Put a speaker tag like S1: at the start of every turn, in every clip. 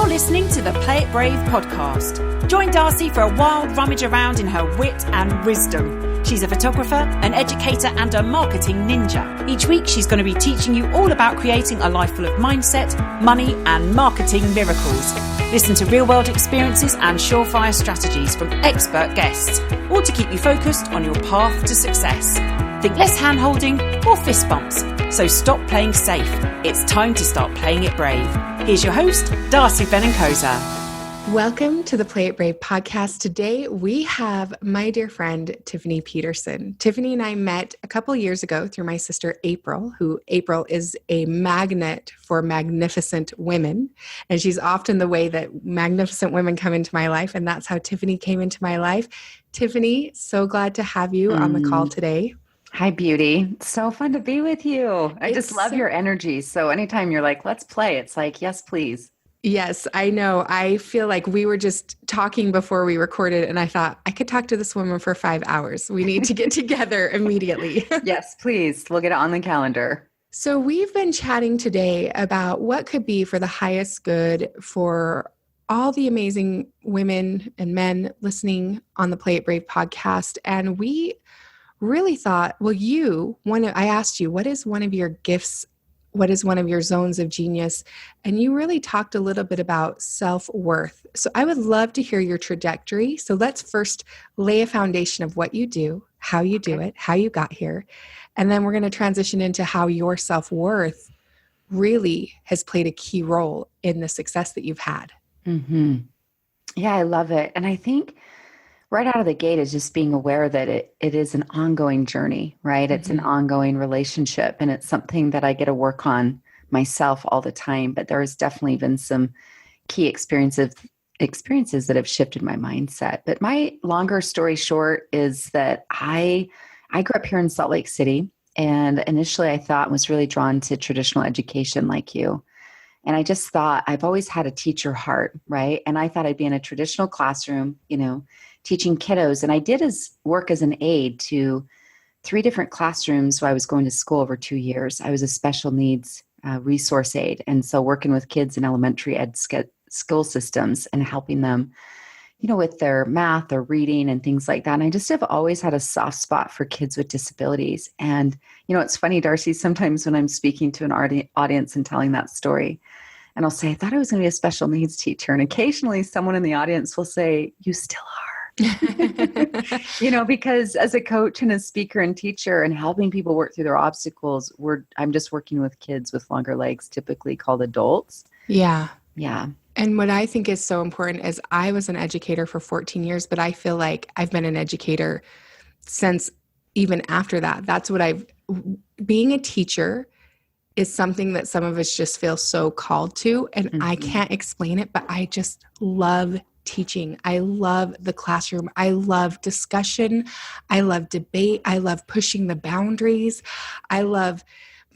S1: You're listening to the Play It Brave podcast. Join Darcy for a wild rummage around in her wit and wisdom. She's a photographer, an educator, and a marketing ninja. Each week, she's going to be teaching you all about creating a life full of mindset, money, and marketing miracles. Listen to real-world experiences and surefire strategies from expert guests, all to keep you focused on your path to success. Think less hand-holding or fist bumps. So stop playing safe. It's time to start playing it brave. Here's your host, Darcy Benincosa.
S2: Welcome to the Play It Brave podcast. Today we have my dear friend, Tiffany Peterson. Tiffany and I met a couple years ago through my sister, April, April is a magnet for magnificent women. And she's often the way that magnificent women come into my life. And that's how Tiffany came into my life. Tiffany, so glad to have you on the call today.
S3: Hi, beauty. So fun to be with you. I just love your energy. So anytime you're like, let's play, it's like, yes, please.
S2: Yes, I know. I feel like we were just talking before we recorded and I thought I could talk to this woman for 5 hours. We need to get together immediately.
S3: Yes, please. We'll get it on the calendar.
S2: So we've been chatting today about what could be for the highest good for all the amazing women and men listening on the Play It Brave podcast. And we really thought, well, I asked you, what is one of your gifts? What is one of your zones of genius? And you really talked a little bit about self-worth. So I would love to hear your trajectory. So let's first lay a foundation of what you do, how you do it, how you got here. And then we're going to transition into how your self-worth really has played a key role in the success that you've had.
S3: Mm-hmm. Yeah, I love it. And I think right out of the gate is just being aware that it is an ongoing journey, right? It's an ongoing relationship, and it's something that I get to work on myself all the time. But there has definitely been some key experiences that have shifted my mindset. But my longer story short is that I grew up here in Salt Lake City, and initially I thought was really drawn to traditional education like you. And I just thought I've always had a teacher heart, right? And I thought I'd be in a traditional classroom, teaching kiddos. And I did work as an aide to 3 different classrooms while I was going to school over 2 years. I was a special needs resource aide. And so working with kids in elementary ed school systems and helping them, with their math, their reading and things like that. And I just have always had a soft spot for kids with disabilities. And, it's funny, Darcy, sometimes when I'm speaking to an audience and telling that story, and I'll say, I thought I was going to be a special needs teacher. And occasionally someone in the audience will say, you still are. Because as a coach and a speaker and teacher and helping people work through their obstacles, I'm just working with kids with longer legs, typically called adults.
S2: Yeah.
S3: Yeah.
S2: And what I think is so important is I was an educator for 14 years, but I feel like I've been an educator since even after that. Being a teacher is something that some of us just feel so called to. And I can't explain it, but I just love teaching. I love the classroom. I love discussion. I love debate. I love pushing the boundaries. I love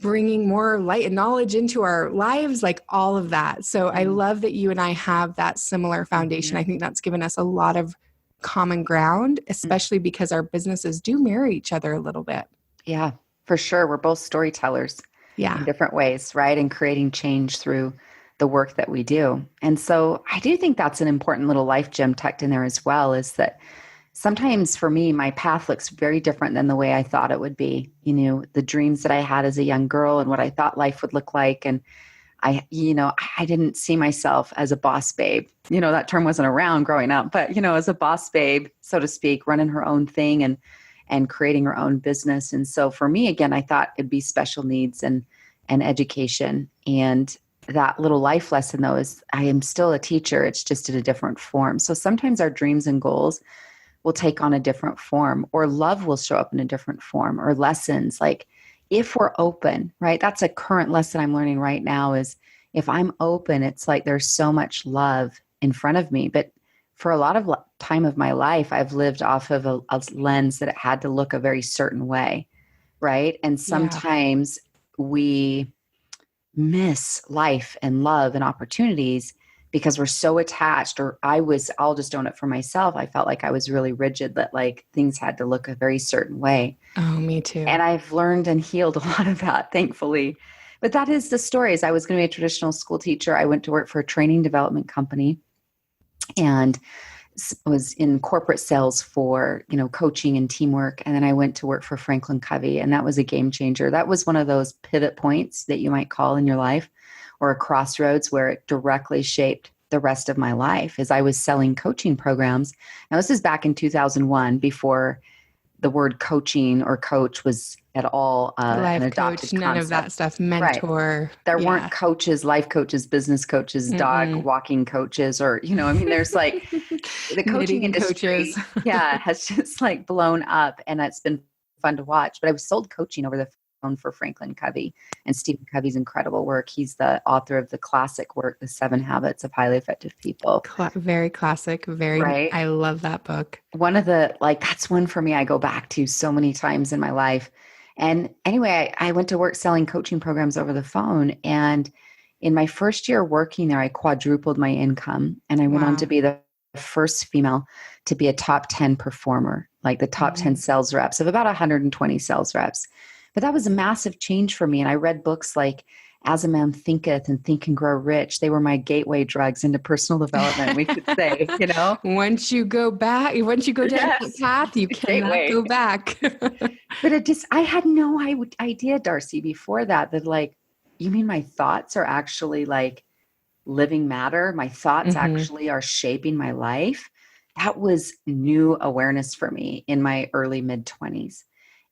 S2: bringing more light and knowledge into our lives, like all of that. So I love that you and I have that similar foundation. I think that's given us a lot of common ground, especially because our businesses do mirror each other a little bit.
S3: Yeah, for sure. We're both storytellers in different ways, right? And creating change through the work that we do. And so I do think that's an important little life gem tucked in there as well, is that sometimes for me, my path looks very different than the way I thought it would be. The dreams that I had as a young girl and what I thought life would look like. And I didn't see myself as a boss babe. That term wasn't around growing up, but, as a boss babe, so to speak, running her own thing and creating her own business. And so for me, again, I thought it'd be special needs and education. And that little life lesson, though, is I am still a teacher. It's just in a different form. So sometimes our dreams and goals will take on a different form, or love will show up in a different form, or lessons. Like if we're open, right? That's a current lesson I'm learning right now is if I'm open, it's like there's so much love in front of me. But for a lot of time of my life, I've lived off of a lens that it had to look a very certain way, right? And sometimes we miss life and love and opportunities because we're so attached, or I'll just own it for myself. I felt like I was really rigid, that like things had to look a very certain way.
S2: Oh, me too.
S3: And I've learned and healed a lot of that, thankfully. But that is the story. As I was going to be a traditional school teacher, I went to work for a training development company and was in corporate sales for, coaching and teamwork. And then I went to work for Franklin Covey, and that was a game changer. That was one of those pivot points that you might call in your life, or a crossroads where it directly shaped the rest of my life as I was selling coaching programs. Now, this is back in 2001, before the word coaching or coach was at all
S2: life
S3: an adopted
S2: coach, none
S3: concept.
S2: of that stuff. Mentor.
S3: Right. There weren't coaches, life coaches, business coaches, dog walking coaches, or, there's like the coaching industry, has just like blown up, and it's been fun to watch. But I was sold coaching over the phone for Franklin Covey and Stephen Covey's incredible work. He's the author of the classic work, The 7 Habits of Highly Effective People.
S2: Very classic.
S3: Right.
S2: I love that book.
S3: One of the, that's one for me I go back to so many times in my life. And anyway, I went to work selling coaching programs over the phone. And in my first year working there, I quadrupled my income. And I went on to be the first female to be a top 10 performer, like the top 10 sales reps of about 120 sales reps. But that was a massive change for me. And I read books like As a Man Thinketh and Think and Grow Rich. They were my gateway drugs into personal development, we could say,
S2: Once you go down that path, you cannot go back.
S3: But I had no idea, Darcy, before that you mean my thoughts are actually like living matter? My thoughts actually are shaping my life? That was new awareness for me in my early mid-20s.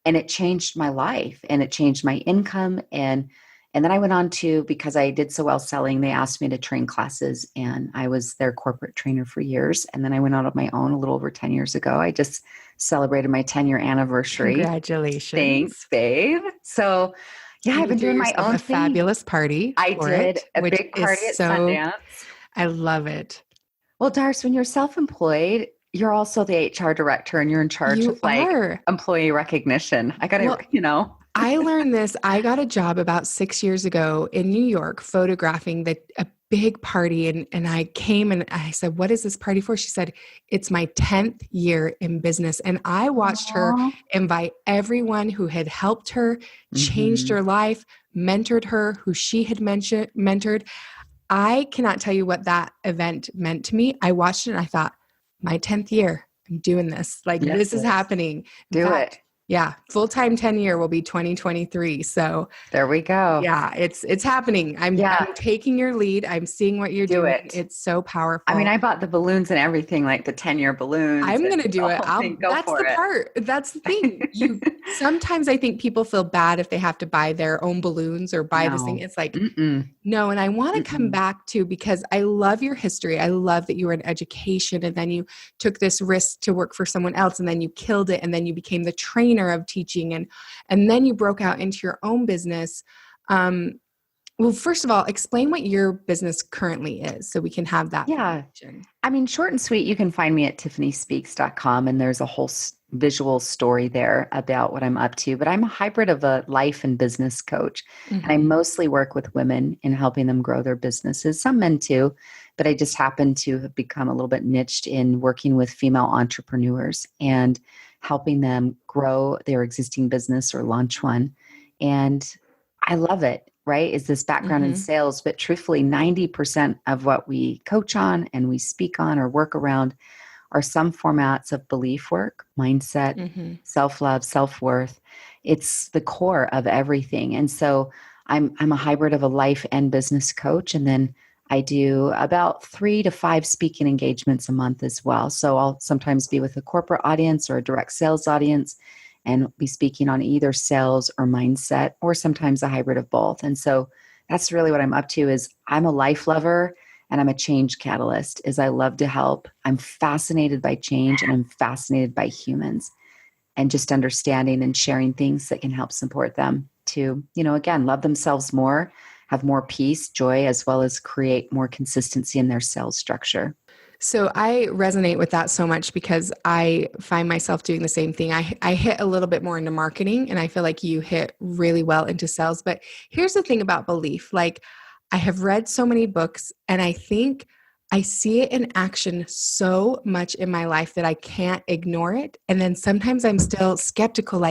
S3: And it changed my life, and it changed my income. And then I went on to, because I did so well selling, they asked me to train classes, and I was their corporate trainer for years. And then I went out on my own a little over 10 years ago. I just celebrated my 10-year anniversary.
S2: Congratulations.
S3: Thanks, babe. So I've been doing my own thing.
S2: Fabulous party.
S3: I did a big party at Sundance.
S2: I love it.
S3: Well, Darce, when you're self-employed, you're also the HR director, and you're in charge of employee recognition. I got to,
S2: I learned this. I got a job about 6 years ago in New York photographing a big party. And I came and I said, "What is this party for?" She said, "It's my 10th year in business." And I watched her invite everyone who had helped her, changed her life, mentored her, who she had mentored. I cannot tell you what that event meant to me. I watched it and I thought, my 10th year, I'm doing this. This is happening.
S3: Do it.
S2: Yeah. Full-time 10 year will be 2023. So
S3: there we go.
S2: Yeah. It's happening. I'm taking your lead. I'm seeing what you're doing. It's so powerful.
S3: I mean, I bought the balloons and everything, like the 10-year balloons.
S2: I'm going to do it. That's the part. That's the thing. Sometimes I think people feel bad if they have to buy their own balloons or buy this thing. It's like, no. And I want to come back to, because I love your history. I love that you were in education, and then you took this risk to work for someone else, and then you killed it. And then you became the trainer of teaching, and then you broke out into your own business. Well, first of all, explain what your business currently is so we can have that.
S3: Yeah. I mean, short and sweet, you can find me at tiffanyspeaks.com, and there's a whole visual story there about what I'm up to. But I'm a hybrid of a life and business coach. And I mostly work with women in helping them grow their businesses, some men too. But I just happen to have become a little bit niched in working with female entrepreneurs and helping them grow their existing business or launch one. And I love it, right? Is this background in sales, but truthfully, 90% of what we coach on and we speak on or work around are some formats of belief work, mindset, self-love, self-worth. It's the core of everything. And so I'm a hybrid of a life and business coach. And then I do about 3 to 5 speaking engagements a month as well. So I'll sometimes be with a corporate audience or a direct sales audience and be speaking on either sales or mindset, or sometimes a hybrid of both. And so that's really what I'm up to. Is I'm a life lover and I'm a change catalyst. Is I love to help. I'm fascinated by change, and I'm fascinated by humans, and just understanding and sharing things that can help support them to, again, love themselves more, have more peace, joy, as well as create more consistency in their sales structure.
S2: So I resonate with that so much, because I find myself doing the same thing. I hit a little bit more into marketing, and I feel like you hit really well into sales. But here's the thing about belief. I have read so many books, and I think I see it in action so much in my life that I can't ignore it. And then sometimes I'm still skeptical,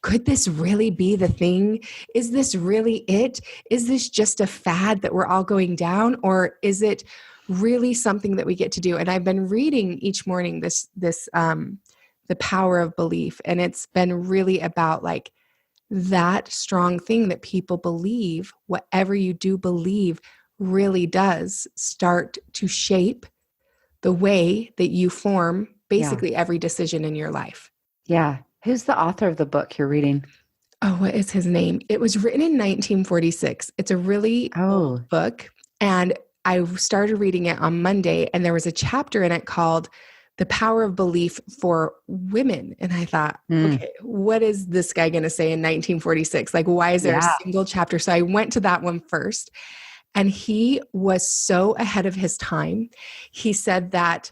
S2: could this really be the thing? Is this really it? Is this just a fad that we're all going down? Or is it really something that we get to do? And I've been reading each morning The Power of Belief. And it's been really about like that strong thing that people believe, whatever you do believe really does start to shape the way that you form basically every decision in your life.
S3: Yeah. Who's the author of the book you're reading?
S2: Oh, what is his name? It was written in 1946. It's a really old book. And I started reading it on Monday, and there was a chapter in it called The Power of Belief for Women. And I thought, okay, what is this guy going to say in 1946? Like, why is there a single chapter? So I went to that one first. And he was so ahead of his time. He said that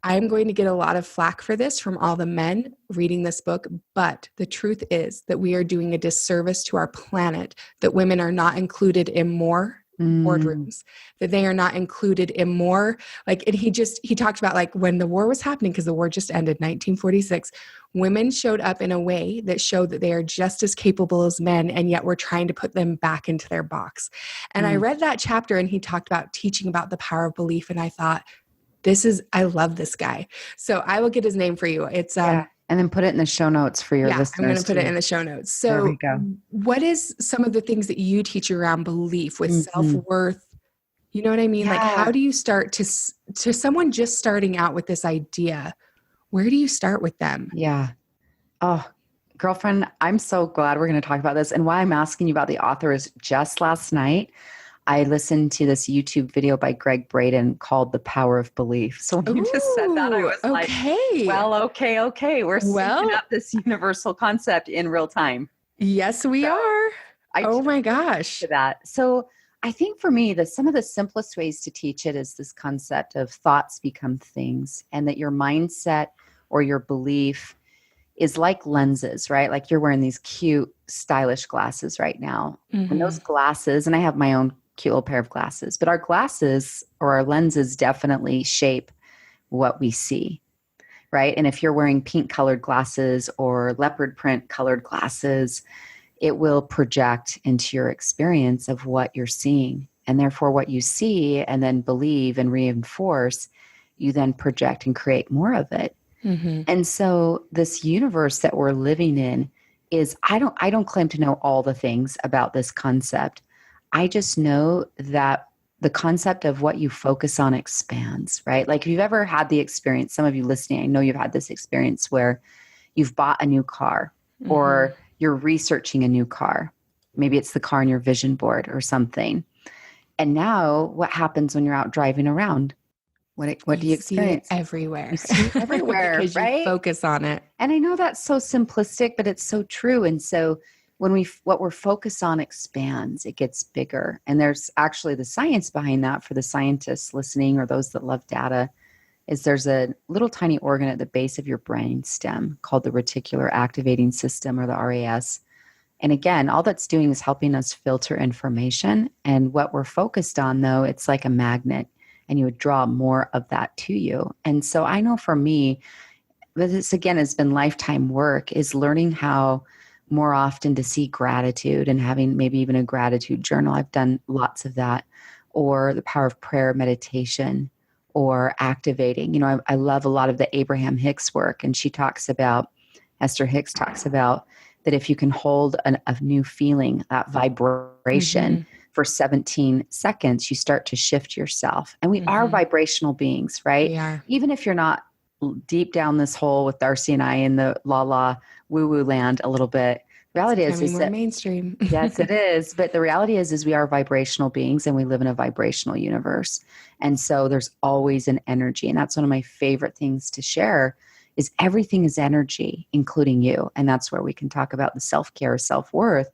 S2: I'm going to get a lot of flack for this from all the men reading this book, but the truth is that we are doing a disservice to our planet, that women are not included in more boardrooms, that they are not included in more, like, and he talked about like when the war was happening, because the war just ended, 1946, women showed up in a way that showed that they are just as capable as men, and yet we're trying to put them back into their box. And I read that chapter, and he talked about teaching about the power of belief, and I thought, I love this guy. So I will get his name for you. It's
S3: and then put it in the show notes for your listeners.
S2: I'm going to put it in the show notes. So
S3: there we go.
S2: What is some of the things that you teach around belief with self-worth? You know what I mean?
S3: Yeah.
S2: Like, how do you start to someone just starting out with this idea? Where do you start with them?
S3: Yeah. Oh, girlfriend, I'm so glad we're going to talk about this. And why I'm asking you about the author is just last night, I listened to this YouTube video by Greg Braden called The Power of Belief. So when you just said that, I was like, well, okay. We're syncing up this universal concept in real time.
S2: Yes, we are. Oh my gosh.
S3: To that. So I think for me, some of the simplest ways to teach it is this concept of thoughts become things, and that your mindset or your belief is like lenses, right? Like you're wearing these cute, stylish glasses right now. And those glasses, and I have my own cute little pair of glasses, but our glasses or our lenses definitely shape what we see, right? And if you're wearing pink colored glasses or leopard print colored glasses, it will project into your experience of what you're seeing. And therefore what you see and then believe and reinforce, you then project and create more of it. And so this universe that we're living in is, I don't claim to know all the things about this concept. I just know that the concept of what you focus on expands, right? Like if you've ever had the experience, some of you listening, I know you've had this experience where you've bought a new car or you're researching a new car. Maybe it's the car on your vision board or something. And now what happens when you're out driving around? What do you experience?
S2: See it everywhere.
S3: You see it everywhere,
S2: because
S3: right?
S2: You focus on it.
S3: And I know that's so simplistic, but it's so true. And so when what we're focused on expands, it gets bigger. And there's actually the science behind that for the scientists listening or those that love data, is there's a little tiny organ at the base of your brain stem called the reticular activating system, or the RAS. And again, all that's doing is helping us filter information. And what we're focused on, though, it's like a magnet, and you would draw more of that to you. And so I know for me, this again has been lifetime work, is learning how more often to see gratitude and having maybe even a gratitude journal. I've done lots of that, or the power of prayer, meditation, or activating. You know, I love a lot of the Abraham Hicks work, and Esther Hicks talks about that if you can hold a new feeling, that vibration for 17 seconds, you start to shift yourself. And we are vibrational beings, right?
S2: We are.
S3: Even if you're not deep down this hole with Darcy and I in the la woo-woo land a little bit. Reality is
S2: more
S3: that
S2: mainstream.
S3: Yes, it is. But the reality is we are vibrational beings, and we live in a vibrational universe. And so there's always an energy. And that's one of my favorite things to share, is everything is energy, including you. And that's where we can talk about the self-care, self-worth.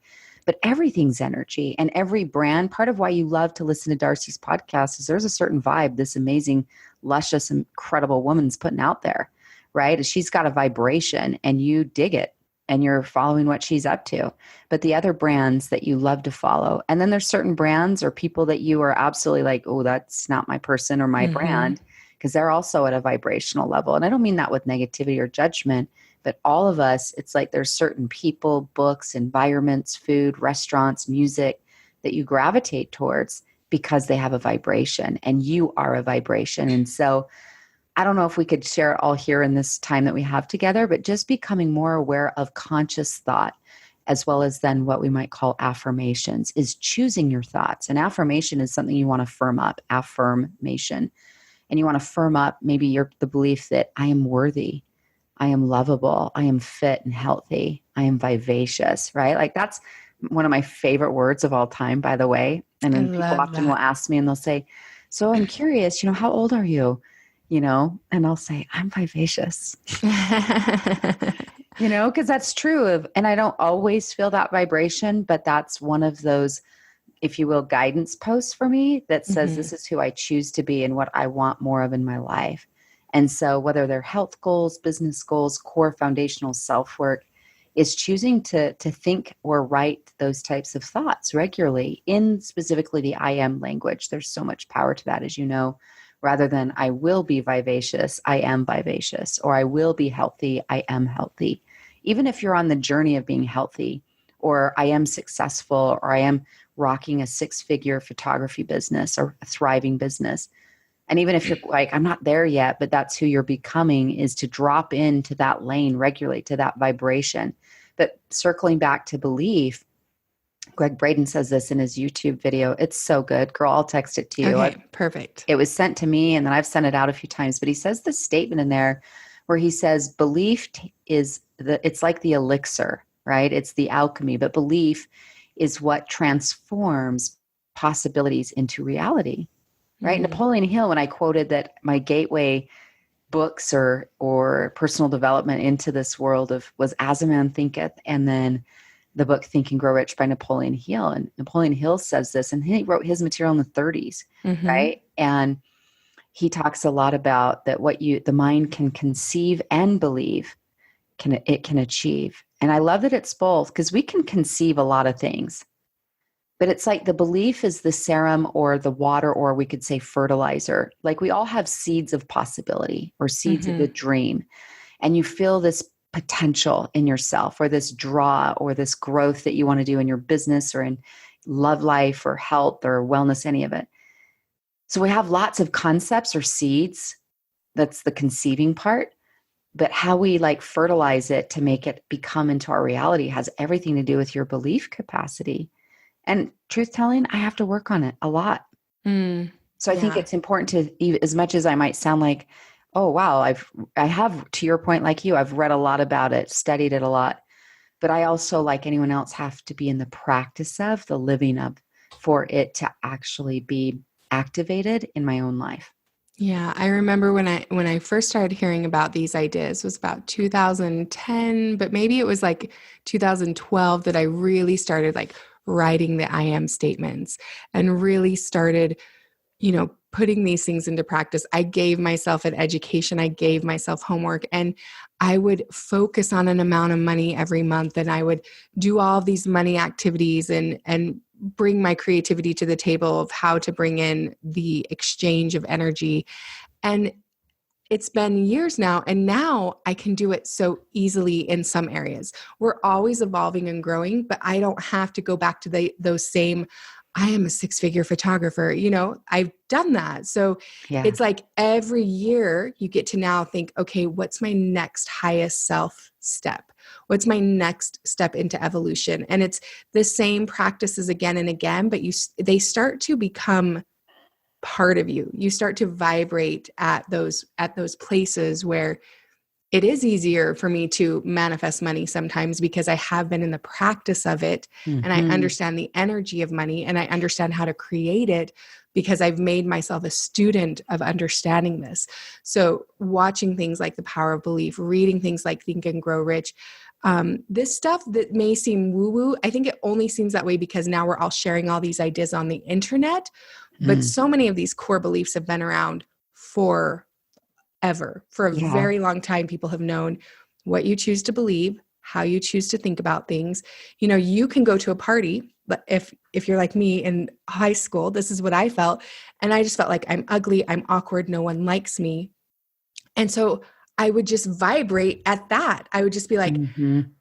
S3: But everything's energy, and every brand. Part of why you love to listen to Darcy's podcast is there's a certain vibe this amazing, luscious, incredible woman's putting out there, right? She's got a vibration, and you dig it, and you're following what she's up to. But the other brands that you love to follow, and then there's certain brands or people that you are absolutely like, oh, that's not my person or my brand, because they're also at a vibrational level. And I don't mean that with negativity or judgment, but all of us, it's like there's certain people, books, environments, food, restaurants, music that you gravitate towards because they have a vibration, and you are a vibration. And so I don't know if we could share it all here in this time that we have together, but just becoming more aware of conscious thought, as well as then what we might call affirmations, is choosing your thoughts. An affirmation is something you want to firm up, affirmation. And you want to firm up maybe the belief that I am worthy, I am lovable, I am fit and healthy, I am vivacious, right? Like that's one of my favorite words of all time, by the way. And then people often will ask me and they'll say, so I'm curious, how old are you? And I'll say, I'm vivacious. Because that's true and I don't always feel that vibration, but that's one of those, if you will, guidance posts for me that says this is who I choose to be and what I want more of in my life. And so whether they're health goals, business goals, core foundational self-work, is choosing to think or write those types of thoughts regularly in specifically the I am language. There's so much power to that, as you know, rather than I will be vivacious, I am vivacious, or I will be healthy, I am healthy. Even if you're on the journey of being healthy, or I am successful, or I am rocking a 6-figure photography business or a thriving business. And even if you're like, I'm not there yet, but that's who you're becoming, is to drop into that lane regularly, to that vibration. But circling back to belief, Greg Braden says this in his YouTube video. It's so good. Girl, I'll text it to you.
S2: Okay, perfect.
S3: It was sent to me and then I've sent it out a few times, but he says this statement in there where he says belief it's like the elixir, right? It's the alchemy, but belief is what transforms possibilities into reality, right? Napoleon Hill, when I quoted that my gateway books or personal development into this world was As a Man Thinketh, and then the book Think and Grow Rich by Napoleon Hill. And Napoleon Hill says this, and he wrote his material in the 30s, right? And he talks a lot about that the mind can conceive and believe, it can achieve. And I love that it's both, because we can conceive a lot of things, but it's like the belief is the serum or the water, or we could say fertilizer. Like we all have seeds of possibility or seeds of the dream, and you feel this potential in yourself, or this draw, or this growth that you want to do in your business or in love life or health or wellness, any of it. So we have lots of concepts or seeds. That's the conceiving part. But how we fertilize it to make it become into our reality has everything to do with your belief capacity. And truth telling, I have to work on it a lot. So I think it's important to, as much as I might sound like, oh, wow, I have, to your point, like you, I've read a lot about it, studied it a lot. But I also, like anyone else, have to be in the practice of, the living of, for it to actually be activated in my own life.
S2: Yeah, I remember when I first started hearing about these ideas, it was about 2010, but maybe it was 2012 that I really started writing the I am statements and really started, putting these things into practice. I gave myself an education, I gave myself homework, and I would focus on an amount of money every month, and I would do all of these money activities and bring my creativity to the table of how to bring in the exchange of energy. And it's been years now, and now I can do it so easily in some areas. We're always evolving and growing, but I don't have to go back to those same, I am a 6-figure photographer. I've done that. So It's like every year you get to now think, okay, what's my next highest self step? What's my next step into evolution? And it's the same practices again and again, but they start to become part of you. You start to vibrate at those places where it is easier for me to manifest money sometimes, because I have been in the practice of it, and I understand the energy of money, and I understand how to create it because I've made myself a student of understanding this. So watching things like The Power of Belief, reading things like Think and Grow Rich, this stuff that may seem woo-woo, I think it only seems that way because now we're all sharing all these ideas on the internet, but so many of these core beliefs have been around forever. For a very long time, people have known what you choose to believe, how you choose to think about things. You can go to a party, but if you're like me in high school, this is what I felt. And I just felt like I'm ugly, I'm awkward, no one likes me. And so I would just vibrate at that. I would just be like,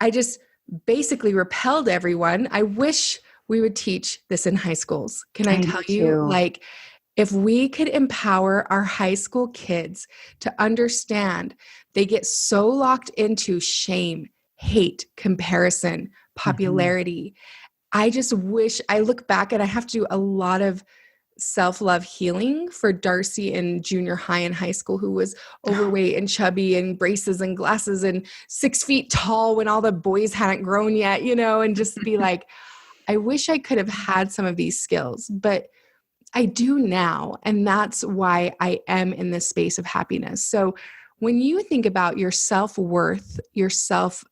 S2: I just basically repelled everyone. I wish we would teach this in high schools. Can I tell you, like, if we could empower our high school kids to understand, they get so locked into shame, hate, comparison, popularity. I just wish, I look back and I have to do a lot of self-love healing for Darcy in junior high and high school, who was overweight and chubby and braces and glasses and 6 feet tall when all the boys hadn't grown yet, and just be like, I wish I could have had some of these skills, but I do now. And that's why I am in this space of happiness. So when you think about your self-worth, your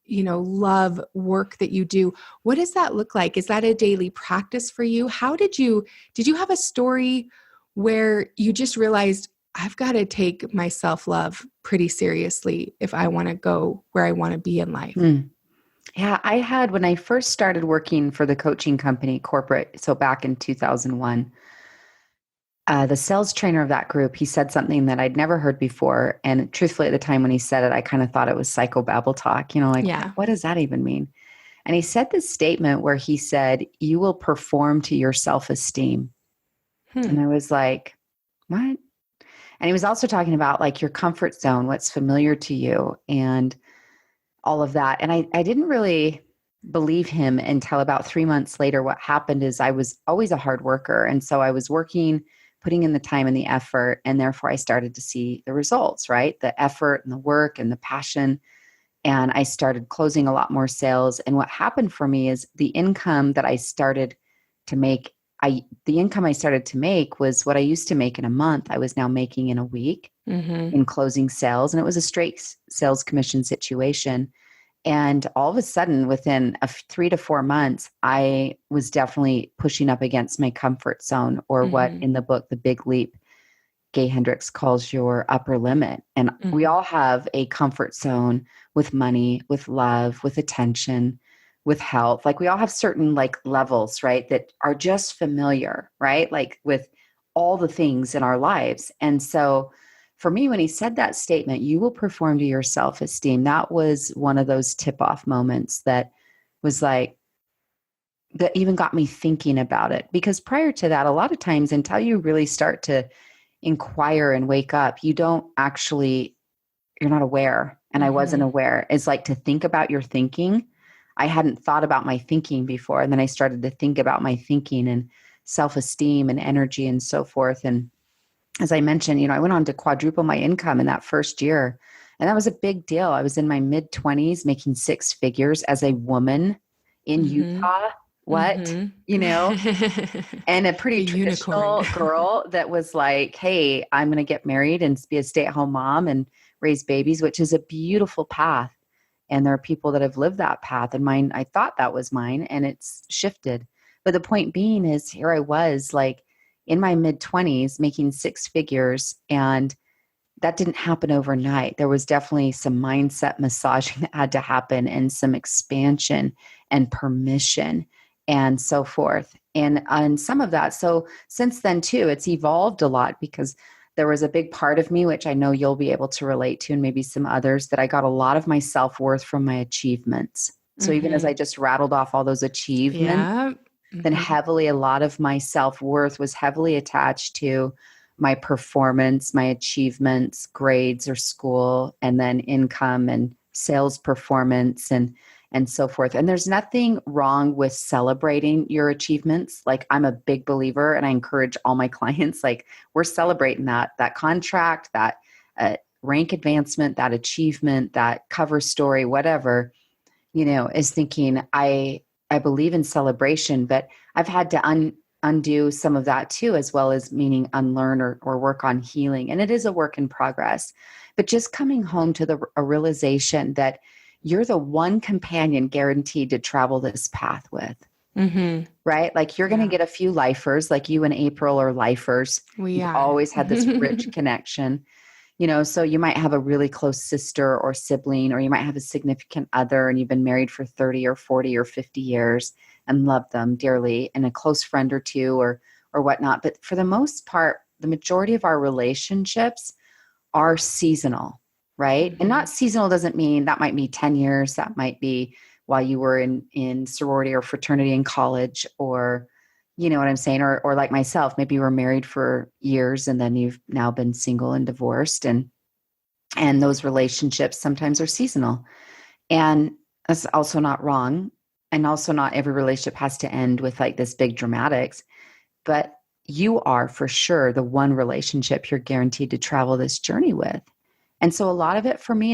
S2: love work that you do, what does that look like? Is that a daily practice for you? Did you have a story where you just realized, I've got to take my self-love pretty seriously if I want to go where I want to be in life?
S3: Yeah, I had, when I first started working for the coaching company corporate, so back in 2001, the sales trainer of that group, he said something that I'd never heard before. And truthfully, at the time when he said it, I kind of thought it was psychobabble talk, what does that even mean? And he said this statement where he said, you will perform to your self-esteem. And I was like, what? And he was also talking about like your comfort zone, what's familiar to you and all of that. And I didn't really believe him until about 3 months later. What happened is I was always a hard worker. And so I was working, putting in the time and the effort, and therefore I started to see the results, right? The effort and the work and the passion. And I started closing a lot more sales. And what happened for me is the income that I started to make, was what I used to make in a month, I was now making in a week in closing sales. And it was a straight sales commission situation. And all of a sudden, within 3 to 4 months, I was definitely pushing up against my comfort zone, or what in the book, The Big Leap, Gay Hendricks calls your upper limit. And we all have a comfort zone with money, with love, with attention, with health. Like we all have certain like levels, right, that are just familiar, right? Like with all the things in our lives. And so for me, when he said that statement, you will perform to your self-esteem, that was one of those tip-off moments that was like, that even got me thinking about it. Because prior to that, a lot of times until you really start to inquire and wake up, you're not aware. And I wasn't aware. It's like to think about your thinking. I hadn't thought about my thinking before. And then I started to think about my thinking and self-esteem and energy and so forth. And as I mentioned, I went on to quadruple my income in that first year. And that was a big deal. I was in my mid-20s making 6 figures as a woman in Utah. What? And a pretty traditional girl that was like, hey, I'm going to get married and be a stay-at-home mom and raise babies, which is a beautiful path. And there are people that have lived that path. And mine, I thought that was mine, and it's shifted. But the point being is, here I was like, in my mid-20s making 6 figures, and that didn't happen overnight. There was definitely some mindset massaging that had to happen, and some expansion and permission and so forth. And some of that. So since then too, it's evolved a lot, because there was a big part of me, which I know you'll be able to relate to, and maybe some others, that I got a lot of my self-worth from my achievements. So even as I just rattled off all those achievements, then heavily, a lot of my self-worth was heavily attached to my performance, my achievements, grades or school, and then income and sales performance and so forth. And there's nothing wrong with celebrating your achievements. Like, I'm a big believer, and I encourage all my clients, like, we're celebrating that contract, that rank advancement, that achievement, that cover story, whatever, is thinking, I believe in celebration, but I've had to undo some of that too, as well as meaning unlearn or work on healing. And it is a work in progress, but just coming home to a realization that you're the one companion guaranteed to travel this path with, right? Like, you're going to get a few lifers, like you and April are lifers. You've always had this rich connection. So you might have a really close sister or sibling, or you might have a significant other, and you've been married for 30 or 40 or 50 years and love them dearly, and a close friend or two or whatnot. But for the most part, the majority of our relationships are seasonal. right? Mm-hmm. And not seasonal doesn't mean that might be 10 years. That might be while you were in sorority or fraternity in college, or, you know what I'm saying? Or like myself, maybe you were married for years and then you've now been single and divorced, and those relationships sometimes are seasonal. And that's also not wrong. And also not every relationship has to end with like this big dramatics, but you are for sure the one relationship you're guaranteed to travel this journey with. And so a lot of it for me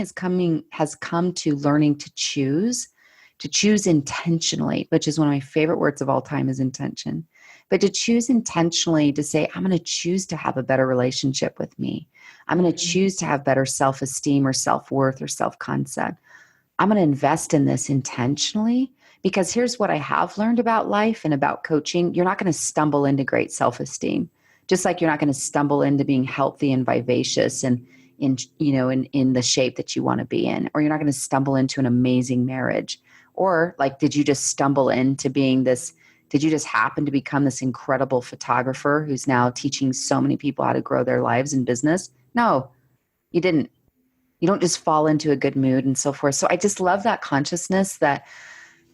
S3: has come to learning to choose intentionally, which is one of my favorite words of all time, is intention. But to choose intentionally, to say, I'm going to choose to have a better relationship with me. I'm going to choose to have better self-esteem or self-worth or self-concept. I'm going to invest in this intentionally, because here's what I have learned about life and about coaching. You're not going to stumble into great self-esteem, just like you're not going to stumble into being healthy and vivacious and in the shape that you want to be in, or you're not going to stumble into an amazing marriage. Or like, did you just stumble into being this? Did you just happen to become this incredible photographer who's now teaching so many people how to grow their lives in business? No, you didn't. You don't just fall into a good mood and so forth. So I just love that consciousness that,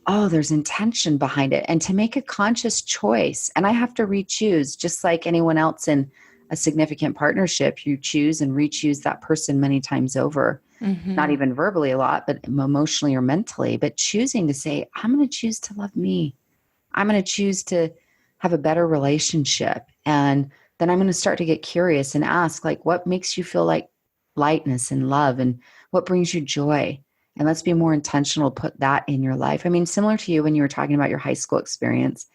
S3: oh, there's intention behind it, and to make a conscious choice. And I have to re-choose, just like anyone else in a significant partnership. You choose and re-choose that person many times over, not even verbally a lot, but emotionally or mentally, but choosing to say, I'm going to choose to love me. I'm going to choose to have a better relationship. And then I'm going to start to get curious and ask, like, what makes you feel like lightness and love, and what brings you joy? And let's be more intentional, put that in your life. I mean, similar to you when you were talking about your high school experience,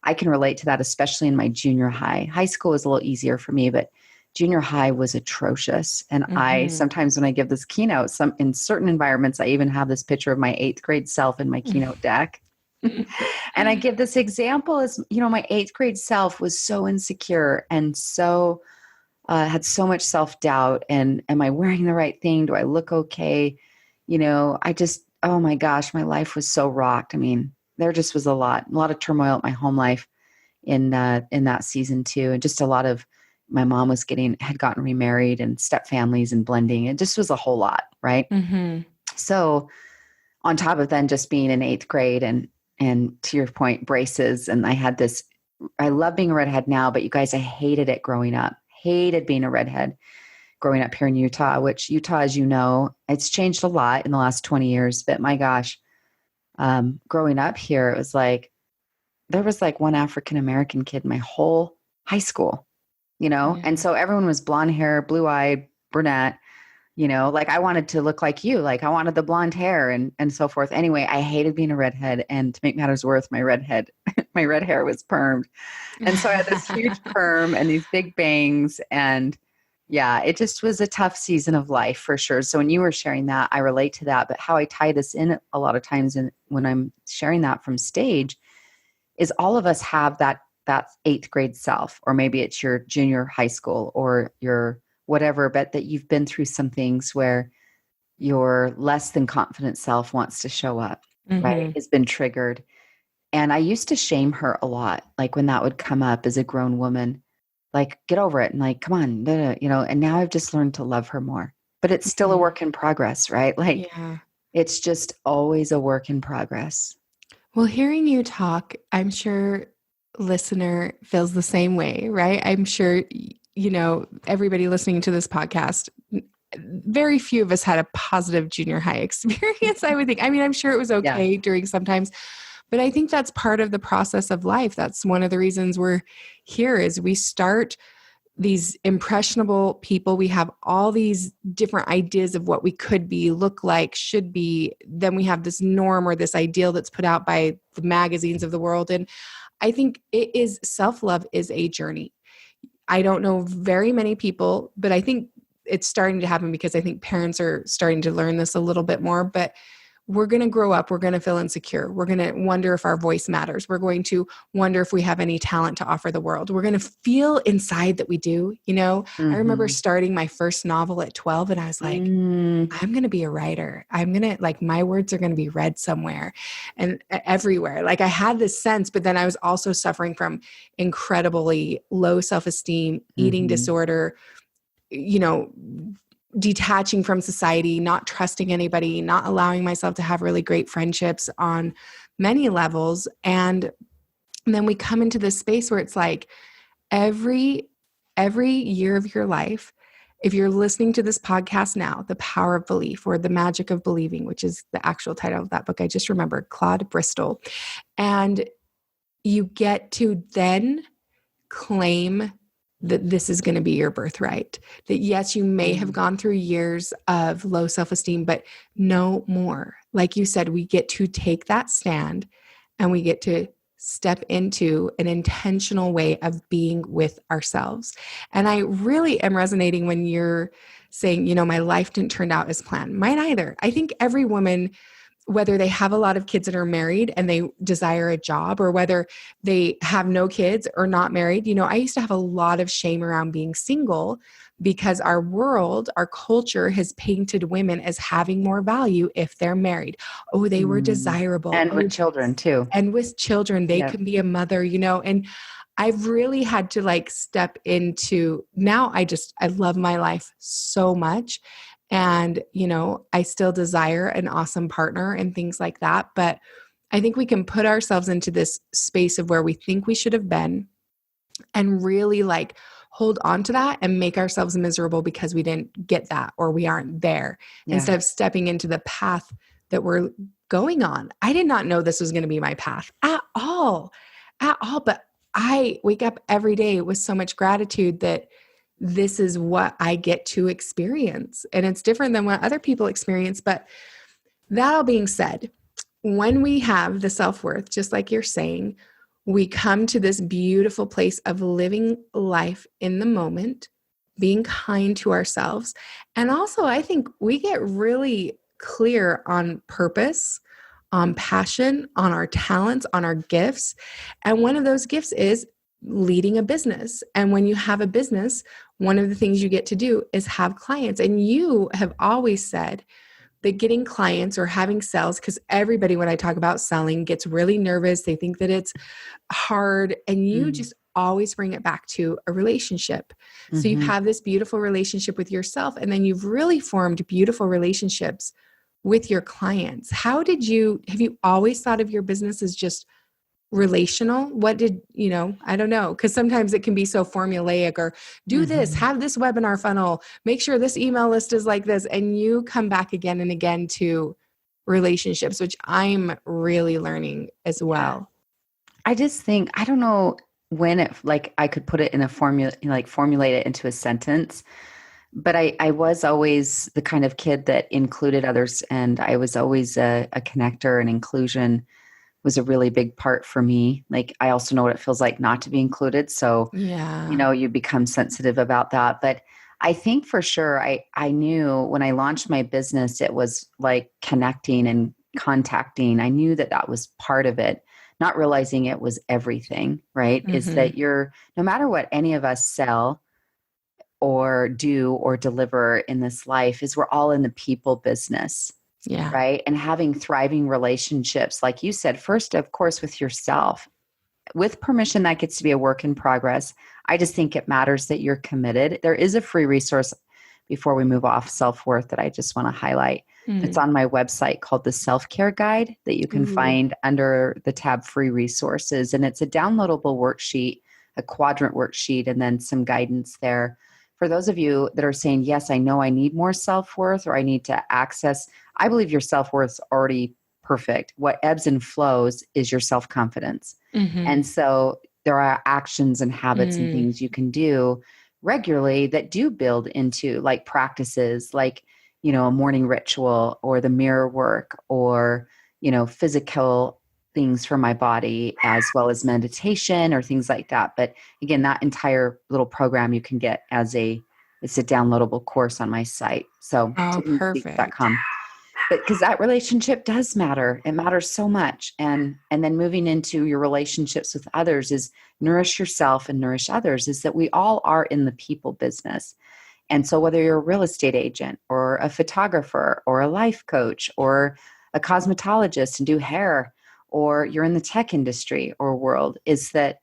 S3: I can relate to that, especially in my junior high. High school was a little easier for me, but junior high was atrocious. And I sometimes, when I give this keynote, in certain environments, I even have this picture of my 8th grade self in my keynote deck. And I give this example as, my 8th grade self was so insecure and so had so much self-doubt. And am I wearing the right thing? Do I look okay? Oh my gosh, my life was so rocked. I mean, there just was a lot of turmoil at my home life in that season too. And just a lot of, my mom had gotten remarried, and step families and blending. It just was a whole lot. Right. Mm-hmm. So on top of then just being in 8th grade and to your point, braces. And I love being a redhead now, but you guys, I hated it growing up. Hated being a redhead growing up here in Utah, which Utah, as you know, it's changed a lot in the last 20 years. But my gosh, growing up here, it was like, there was like one African-American kid in my whole high school, and so everyone was blonde hair, blue-eyed, brunette, like I wanted to look like you, like I wanted the blonde hair and so forth. Anyway, I hated being a redhead, and to make matters worse, my red hair was permed. And so I had this huge perm and these big bangs, and yeah, it just was a tough season of life for sure. So when you were sharing that, I relate to that. But how I tie this in a lot of times, and when I'm sharing that from stage, is all of us have that 8th grade self, or maybe it's your junior high school or your whatever, but that you've been through some things where your less than confident self wants to show up, right? Has been triggered. And I used to shame her a lot. Like when that would come up as a grown woman, like, get over it. And like, come on, and now I've just learned to love her more, but it's still a work in progress, right? Like it's just always a work in progress.
S2: Well, hearing you talk, I'm sure listener feels the same way, right? I'm sure, everybody listening to this podcast, very few of us had a positive junior high experience, I would think. I mean, I'm sure it was okay during sometimes, but I think that's part of the process of life. That's one of the reasons we're here, is we start these impressionable people. We have all these different ideas of what we could be, look like, should be. Then we have this norm or this ideal that's put out by the magazines of the world. And I think self-love is a journey. I don't know very many people, but I think it's starting to happen because I think parents are starting to learn this a little bit more. But we're going to grow up. We're going to feel insecure. We're going to wonder if our voice matters. We're going to wonder if we have any talent to offer the world. We're going to feel inside that we do. I remember starting my first novel at 12, and I was like, I'm going to be a writer. I'm going to, like, my words are going to be read somewhere and everywhere. Like I had this sense, but then I was also suffering from incredibly low self-esteem, eating disorder, detaching from society, not trusting anybody, not allowing myself to have really great friendships on many levels. And then we come into this space where it's like every year of your life, if you're listening to this podcast now, The Power of Belief or The Magic of Believing, which is the actual title of that book, I just remembered, Claude Bristol. And you get to then claim that this is going to be your birthright. That yes, you may have gone through years of low self-esteem, but no more. Like you said, we get to take that stand and we get to step into an intentional way of being with ourselves. And I really am resonating when you're saying, you know, my life didn't turn out as planned. Mine either. I think every woman, whether they have a lot of kids and are married and they desire a job, or whether they have no kids or not married. You know, I used to have a lot of shame around being single because our world, our culture has painted women as having more value if they're married. Oh, they were desirable.
S3: And with children too.
S2: And with children, they can be a mother, you know, and I've really had to like step into, now I love my life so much. And, you know, I still desire an awesome partner and things like that. But I think we can put ourselves into this space of where we think we should have been and really like hold on to that and make ourselves miserable because we didn't get that or we aren't there, instead of stepping into the path that we're going on. I did not know this was going to be my path at all. But I wake up every day with so much gratitude that this is what I get to experience. And it's different than what other people experience. But that all being said, when we have the self-worth, just like you're saying, we come to this beautiful place of living life in the moment, being kind to ourselves. And also, I think we get really clear on purpose, on passion, on our talents, on our gifts. And one of those gifts is leading a business. And when you have a business, one of the things you get to do is have clients. And you have always said that getting clients or having sales, because everybody, when I talk about selling, gets really nervous. They think that it's hard. And you just always bring it back to a relationship. So you have this beautiful relationship with yourself. And then you've really formed beautiful relationships with your clients. Have you always thought of your business as just relational? I don't know. Because sometimes it can be so formulaic, or do this, have this webinar funnel, make sure this email list is like this. And you come back again and again to relationships, which I'm really learning as well.
S3: I just think, I don't know when I could put it in a formula, formulate it into a sentence, but I was always the kind of kid that included others. And I was always a connector, and inclusion was a really big part for me. Like, I also know what it feels like not to be included. So, you become sensitive about that. But I think for sure, I knew when I launched my business, it was like connecting and contacting. I knew that was part of it, not realizing it was everything, right? Is that no matter what any of us sell or do or deliver in this life, is we're all in the people business.
S2: Yeah.
S3: Right. And having thriving relationships, like you said, first, of course, with yourself, with permission, that gets to be a work in progress. I just think it matters that you're committed. There is a free resource before we move off self-worth that I just want to highlight. It's on my website called the Self-Care Guide that you can find under the tab free resources. And it's a downloadable worksheet, a quadrant worksheet, and then some guidance there. For those of you that are saying, yes, I know I need more self-worth, or I need to access, I believe your self-worth is already perfect. What ebbs and flows is your self-confidence. And so there are actions and habits and things you can do regularly that do build into like practices, like, a morning ritual, or the mirror work, or, physical things for my body, as well as meditation or things like that. But again, that entire little program you can get it's a downloadable course on my site. So
S2: perfect.com.
S3: But because that relationship does matter. It matters so much. And then moving into your relationships with others is nourish yourself and nourish others, is that we all are in the people business. And so whether you're a real estate agent or a photographer or a life coach or a cosmetologist and do hair, or you're in the tech industry or world, is that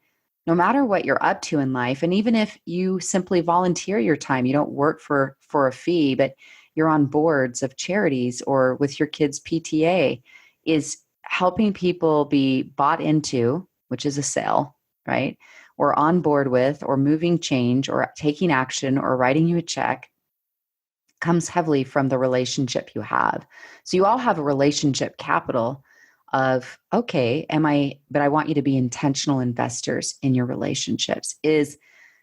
S3: no matter what you're up to in life, and even if you simply volunteer your time, you don't work for a fee, but you're on boards of charities or with your kids' PTA, is helping people be bought into, which is a sale, right? Or on board with, or moving change, or taking action, or writing you a check, comes heavily from the relationship you have. So you all have a relationship capital of, okay, but I want you to be intentional investors in your relationships. Is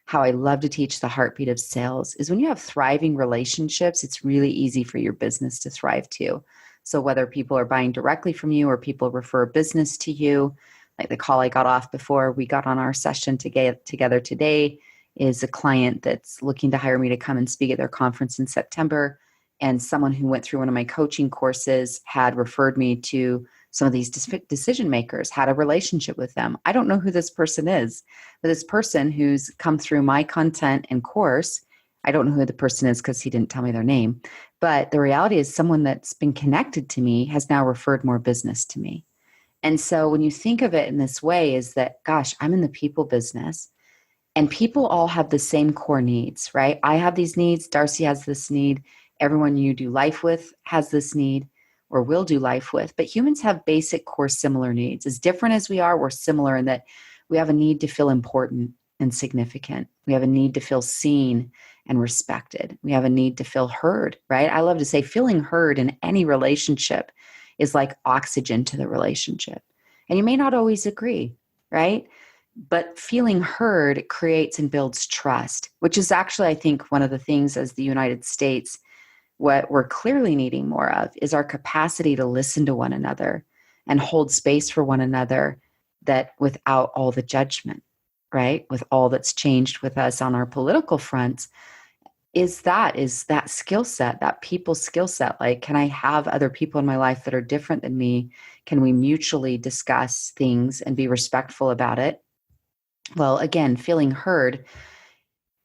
S3: how I love to teach the heartbeat of sales is when you have thriving relationships, it's really easy for your business to thrive too. So whether people are buying directly from you or people refer business to you, like the call I got off before we got on our session together today, is a client that's looking to hire me to come and speak at their conference in September. And someone who went through one of my coaching courses had referred me to some of these decision makers, had a relationship with them. I don't know who this person is, but this person who's come through my content and course, I don't know who the person is because he didn't tell me their name. But the reality is someone that's been connected to me has now referred more business to me. And so when you think of it in this way is that, gosh, I'm in the people business. And people all have the same core needs, right? I have these needs. Darcy has this need. Everyone you do life with has this need or will do life with. But humans have basic core similar needs. As different as we are, we're similar in that we have a need to feel important and significant. We have a need to feel seen and respected. We have a need to feel heard, right? I love to say feeling heard in any relationship is like oxygen to the relationship. And you may not always agree, right? But feeling heard creates and builds trust, which is actually, I think, one of the things as the United States, what we're clearly needing more of is our capacity to listen to one another and hold space for one another, that without all the judgment, right? With all that's changed with us on our political fronts, is that skill set, that people skill set. Like, can I have other people in my life that are different than me? Can we mutually discuss things and be respectful about it? Well, again, feeling heard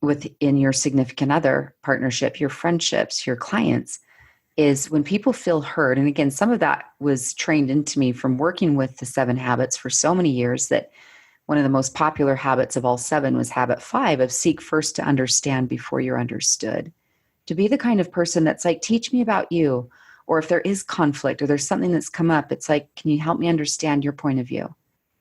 S3: within your significant other partnership, your friendships, your clients, is when people feel heard. And again, some of that was trained into me from working with the 7 habits for so many years, that one of the most popular habits of all 7 was habit 5 of seek first to understand before you're understood. To be the kind of person that's like, teach me about you. Or if there is conflict or there's something that's come up, it's like, can you help me understand your point of view?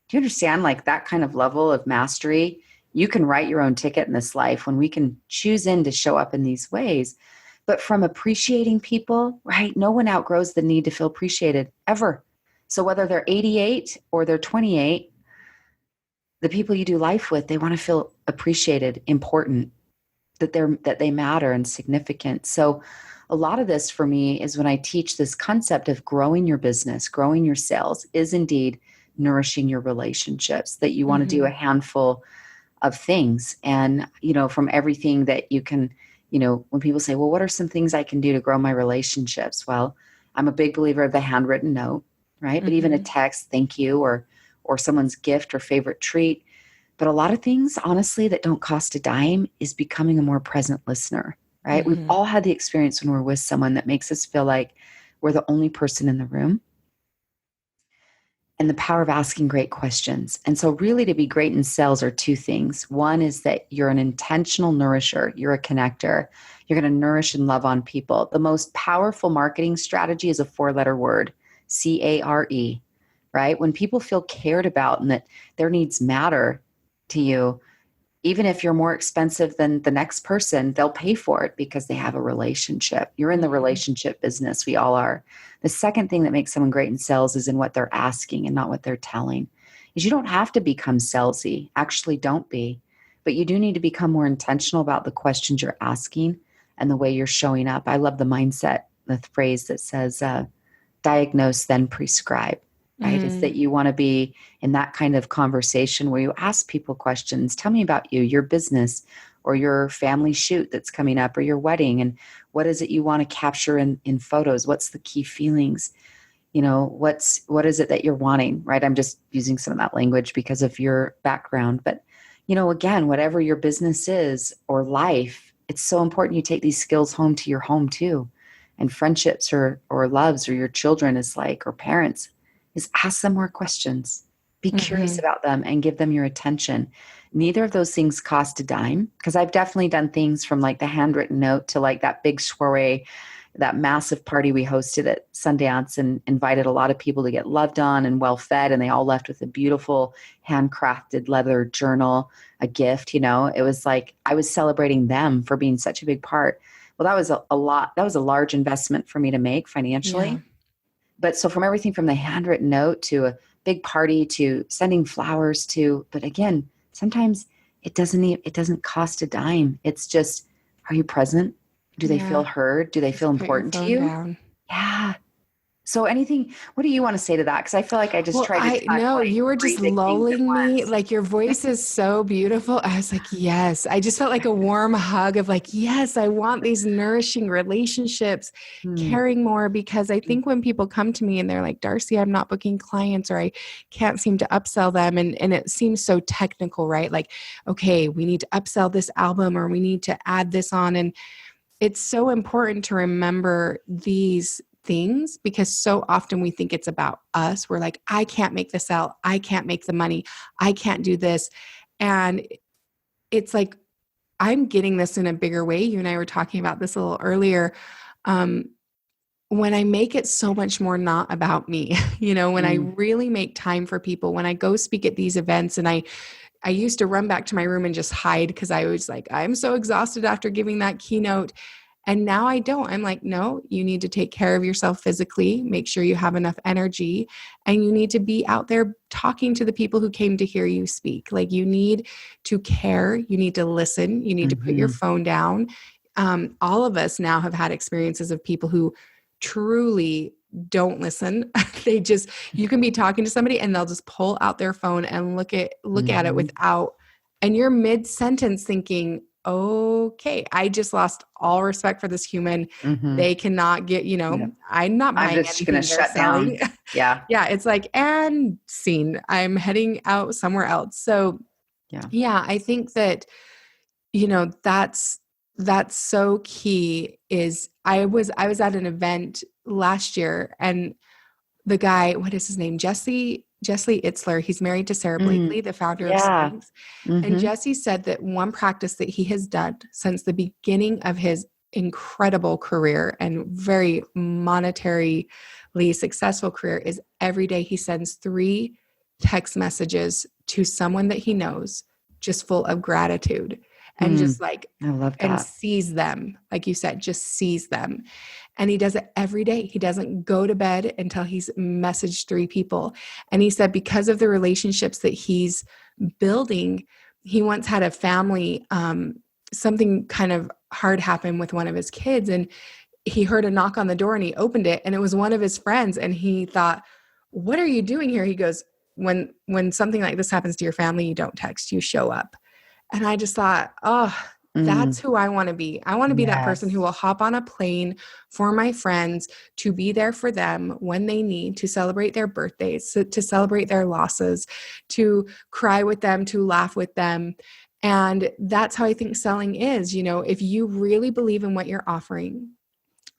S3: Do you understand, like, that kind of level of mastery? You can write your own ticket in this life when we can choose in to show up in these ways. But from appreciating people, right? No one outgrows the need to feel appreciated ever. So whether they're 88 or they're 28, the people you do life with, they want to feel appreciated, important, that they matter and significant. So a lot of this for me is when I teach this concept of growing your business, growing your sales, is indeed nourishing your relationships, that you want to do a handful of things. And, from everything that you can, when people say, well, what are some things I can do to grow my relationships? Well, I'm a big believer of the handwritten note, right? But even a text, thank you, or someone's gift or favorite treat. But a lot of things, honestly, that don't cost a dime is becoming a more present listener, right? We've all had the experience when we're with someone that makes us feel like we're the only person in the room. And the power of asking great questions. And so really, to be great in sales are 2 things. One is that you're an intentional nourisher. You're a connector. You're going to nourish and love on people. The most powerful marketing strategy is a 4-letter word, CARE, right? When people feel cared about and that their needs matter to you, even if you're more expensive than the next person, they'll pay for it because they have a relationship. You're in the relationship business. We all are. The second thing that makes someone great in sales is in what they're asking and not what they're telling. Is you don't have to become salesy. Actually, don't be. But you do need to become more intentional about the questions you're asking and the way you're showing up. I love the mindset, the phrase that says, diagnose, then prescribe. Right? Is that you want to be in that kind of conversation where you ask people questions. Tell me about you, your business, or your family shoot that's coming up, or your wedding, and what is it you want to capture in photos? What's the key feelings? What is it that you're wanting, right? I'm just using some of that language because of your background. But, again, whatever your business is or life, it's so important you take these skills home to your home too. And friendships or loves or your children or parents, is ask them more questions, Be curious about them and give them your attention. Neither of those things cost a dime, because I've definitely done things from like the handwritten note to like that big soiree, that massive party we hosted at Sundance and invited a lot of people to get loved on and well fed. And they all left with a beautiful handcrafted leather journal, a gift, you know. It was like I was celebrating them for being such a big part. Well, that was a lot. That was a large investment for me to make financially. Yeah. But so from everything from the handwritten note to a big party to sending flowers to, but again, sometimes it doesn't cost a dime. It's just, are you present? Do they feel heard? Do they feel important to you?
S2: Down.
S3: Yeah. So anything, what do you want to say to that? Because I feel like I just tried to talk.
S2: No, you were just lulling me. Like your voice is so beautiful. I was like, yes. I just felt like a warm hug of like, yes, I want these nourishing relationships, caring more. Because I think when people come to me and they're like, Darcy, I'm not booking clients or I can't seem to upsell them. And it seems so technical, right? Like, okay, we need to upsell this album or we need to add this on. And it's so important to remember these things because so often we think it's about us. We're like, I can't make the sale. I can't make the money. I can't do this. And it's like, I'm getting this in a bigger way. You and I were talking about this a little earlier. When I make it so much more not about me, you know, when I really make time for people, when I go speak at these events and I used to run back to my room and just hide because I was like, I'm so exhausted after giving that keynote. And now I don't. I'm like, no, you need to take care of yourself physically, make sure you have enough energy, and you need to be out there talking to the people who came to hear you speak. Like you need to care, you need to listen, you need to put your phone down. All of us now have had experiences of people who truly don't listen. They just, you can be talking to somebody and they'll just pull out their phone and look at it without, and you're mid-sentence thinking, okay, I just lost all respect for this human. They cannot get, you know, I'm not buying anything. I'm just going to shut down.
S3: Yeah.
S2: Yeah. It's like, and scene, I'm heading out somewhere else. So yeah, I think that, you know, that's so key is I was at an event last year and the guy, what is his name? Jesse Itzler. He's married to Sarah Blakely, the founder of Springs. And Jesse said that one practice that he has done since the beginning of his incredible career and very monetarily successful career is every day he sends 3 text messages to someone that he knows just full of gratitude. And just like,
S3: I love that.
S2: And sees them, like you said, just sees them. And he does it every day. He doesn't go to bed until he's messaged 3 people. And he said, because of the relationships that he's building, he once had a family, something kind of hard happened with one of his kids. And he heard a knock on the door and he opened it and it was one of his friends. And he thought, what are you doing here? He goes, when something like this happens to your family, you don't text, you show up. And I just thought, that's who I want to be. I want to be that person who will hop on a plane for my friends, to be there for them when they need, to celebrate their birthdays, to celebrate their losses, to cry with them, to laugh with them. And that's how I think selling is. You know, if you really believe in what you're offering,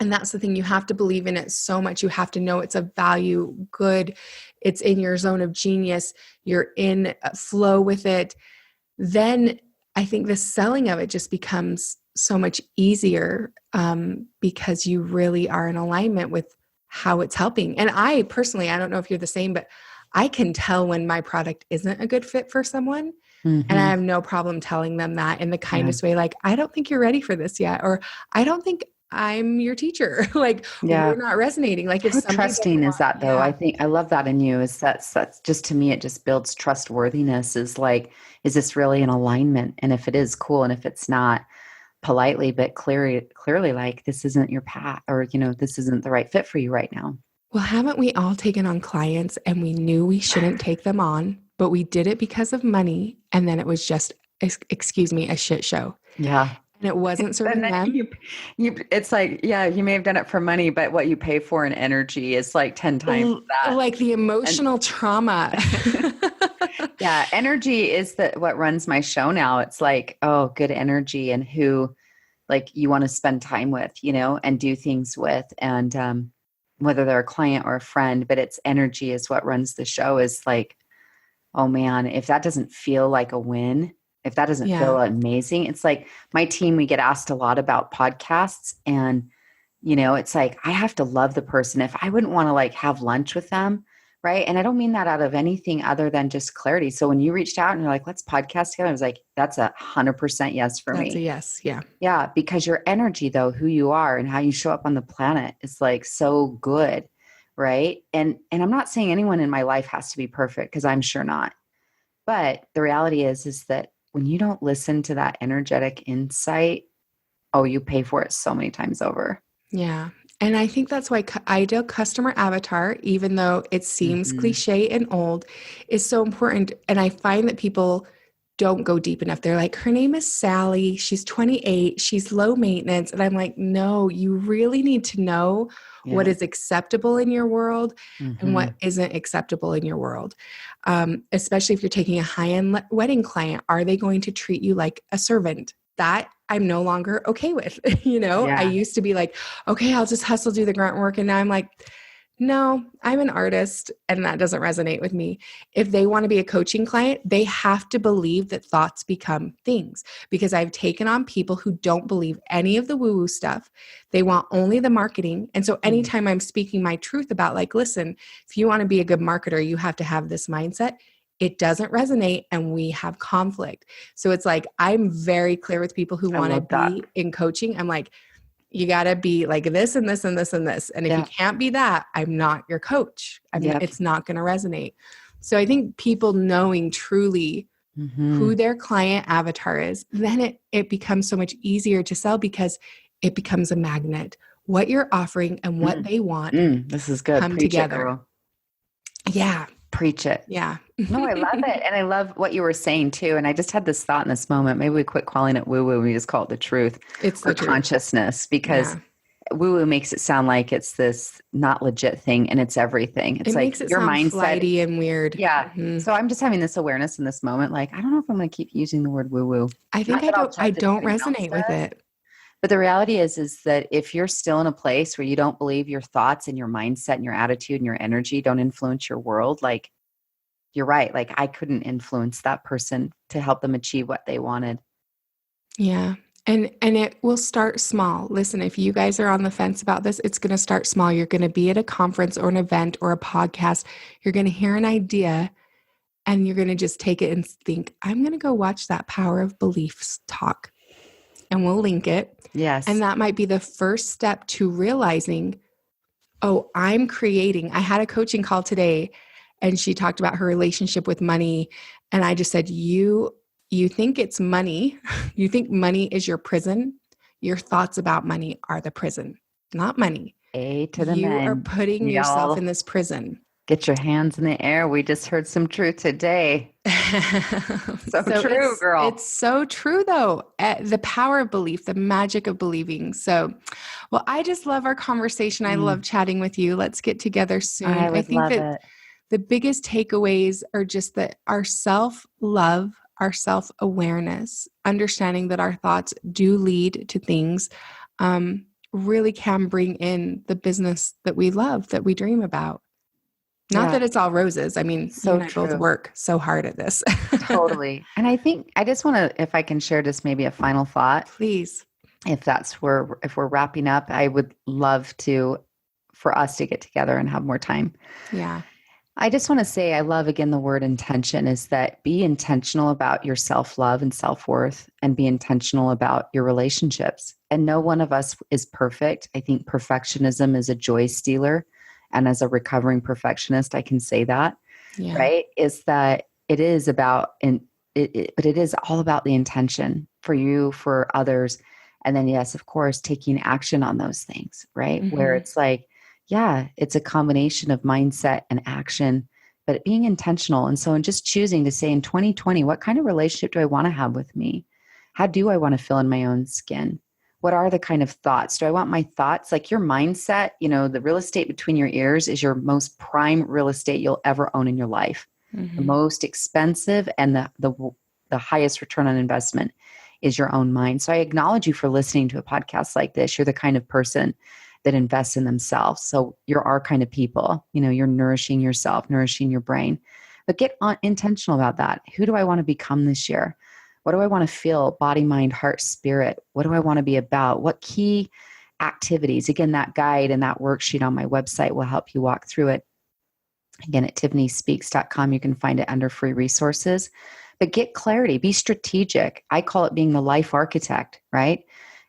S2: and that's the thing, you have to believe in it so much. You have to know it's of value, good, it's in your zone of genius, you're in flow with it. Then I think the selling of it just becomes so much easier because you really are in alignment with how it's helping. And I personally, I don't know if you're the same, but I can tell when my product isn't a good fit for someone. And I have no problem telling them that in the kindest way. Like, I don't think you're ready for this yet. Or I don't think I'm your teacher. Like, we're not resonating. Like, if
S3: how trusting is that though? I think I love that in you is that's just, to me, it just builds trustworthiness is like, is this really in alignment? And if it is, cool. And if it's not, politely, but clearly like, this isn't your path, or, you know, this isn't the right fit for you right now.
S2: Well, haven't we all taken on clients and we knew we shouldn't take them on, but we did it because of money. And then it was just, excuse me, a shit show.
S3: Yeah.
S2: And it wasn't serving them.
S3: It's like, yeah, you may have done it for money, but what you pay for in energy is like 10 times that.
S2: Like the emotional trauma.
S3: Yeah. Energy is what runs my show now. It's like, oh, good energy and who like you want to spend time with, you know, and do things with. And whether they're a client or a friend, but it's energy is what runs the show is like, oh man, if that doesn't feel like a win, if that doesn't feel amazing, it's like my team, we get asked a lot about podcasts, and it's like, I have to love the person. If I wouldn't want to like have lunch with them, right? And I don't mean that out of anything other than just clarity. So when you reached out and you're like, let's podcast together, I was like, that's 100% yes for me.
S2: That's a yes. Yeah.
S3: Yeah. Because your energy though, who you are and how you show up on the planet is like so good. Right. And I'm not saying anyone in my life has to be perfect, because I'm sure not. But the reality is that when you don't listen to that energetic insight, oh, you pay for it so many times over.
S2: Yeah. And I think that's why ideal customer avatar, even though it seems cliche and old, is so important. And I find that people don't go deep enough. They're like, her name is Sally. She's 28. She's low maintenance. And I'm like, no, you really need to know what is acceptable in your world and what isn't acceptable in your world. Especially if you're taking a high-end wedding client, are they going to treat you like a servant? That I'm no longer okay with. I used to be like, okay, I'll just hustle, do the grunt work. And now I'm like, no, I'm an artist and that doesn't resonate with me. If they want to be a coaching client, they have to believe that thoughts become things, because I've taken on people who don't believe any of the woo-woo stuff. They want only the marketing. And so anytime I'm speaking my truth about like, listen, if you want to be a good marketer, you have to have this mindset. It doesn't resonate and we have conflict. So it's like, I'm very clear with people who want to be in coaching. I'm like, you got to be like this and this and this and this. And if you can't be that, I'm not your coach. It's not going to resonate. So I think people knowing truly who their client avatar is, then it becomes so much easier to sell, because it becomes a magnet. What you're offering and what they want
S3: this is good.
S2: Come
S3: Preach
S2: together.
S3: It, girl.
S2: Yeah.
S3: Preach it.
S2: Yeah.
S3: No, I love it. And I love what you were saying too. And I just had this thought in this moment. Maybe we quit calling it woo-woo and we just call it the truth.
S2: It's
S3: the consciousness, because woo-woo makes it sound like it's this not legit thing, and it's everything. It's
S2: it
S3: like
S2: makes it
S3: your
S2: sound
S3: mindset
S2: flighty and weird.
S3: Yeah. So I'm just having this awareness in this moment. Like, I don't know if I'm going to keep using the word woo-woo.
S2: I think I don't resonate with it.
S3: But the reality is that if you're still in a place where you don't believe your thoughts and your mindset and your attitude and your energy don't influence your world, like, you're right. Like, I couldn't influence that person to help them achieve what they wanted.
S2: Yeah. And it will start small. Listen, if you guys are on the fence about this, it's going to start small. You're going to be at a conference or an event or a podcast. You're going to hear an idea and you're going to just take it and think, I'm going to go watch that Power of Beliefs talk. And we'll link it.
S3: Yes.
S2: And that might be the first step to realizing, oh, I'm creating. I had a coaching call today and she talked about her relationship with money. And I just said, you think it's money. You think money is your prison. Your thoughts about money are the prison, not money.
S3: A to the
S2: you
S3: men.
S2: are putting yourself in this prison.
S3: Get your hands in the air. We just heard some truth today. So true, girl.
S2: It's so true, though. The power of belief, the magic of believing. So, well, I just love our conversation. I love chatting with you. Let's get together soon.
S3: I think love that
S2: the biggest takeaways are just that our self-love, our self-awareness, understanding that our thoughts do lead to things, really can bring in the business that we love, that we dream about. Not that it's all roses. I mean, you and I both work so hard at this.
S3: Totally. And I think I just want to, if I can share just maybe a final thought.
S2: Please.
S3: If we're wrapping up, I would love for us to get together and have more time.
S2: Yeah.
S3: I just want to say, I love, again, the word intention, is that be intentional about your self-love and self-worth, and be intentional about your relationships. And no one of us is perfect. I think perfectionism is a joy stealer. And as a recovering perfectionist, I can say that, right? Is that it is about, but it is all about the intention for you, for others. And then, yes, of course, taking action on those things, right? Mm-hmm. Where it's like, it's a combination of mindset and action, but being intentional. And so in just choosing to say in 2020, what kind of relationship do I want to have with me? How do I want to feel in my own skin? What are the kind of thoughts? Do I want my thoughts, like your mindset, the real estate between your ears is your most prime real estate you'll ever own in your life. Mm-hmm. The most expensive and the highest return on investment is your own mind. So I acknowledge you for listening to a podcast like this. You're the kind of person that invests in themselves. So you're our kind of people, you're nourishing yourself, nourishing your brain. But get intentional about that. Who do I want to become this year? What do I want to feel? Body, mind, heart, spirit. What do I want to be about? What key activities? Again, that guide and that worksheet on my website will help you walk through it. Again, at tiffanyspeaks.com, you can find it under free resources. But get clarity, be strategic. I call it being the life architect, right?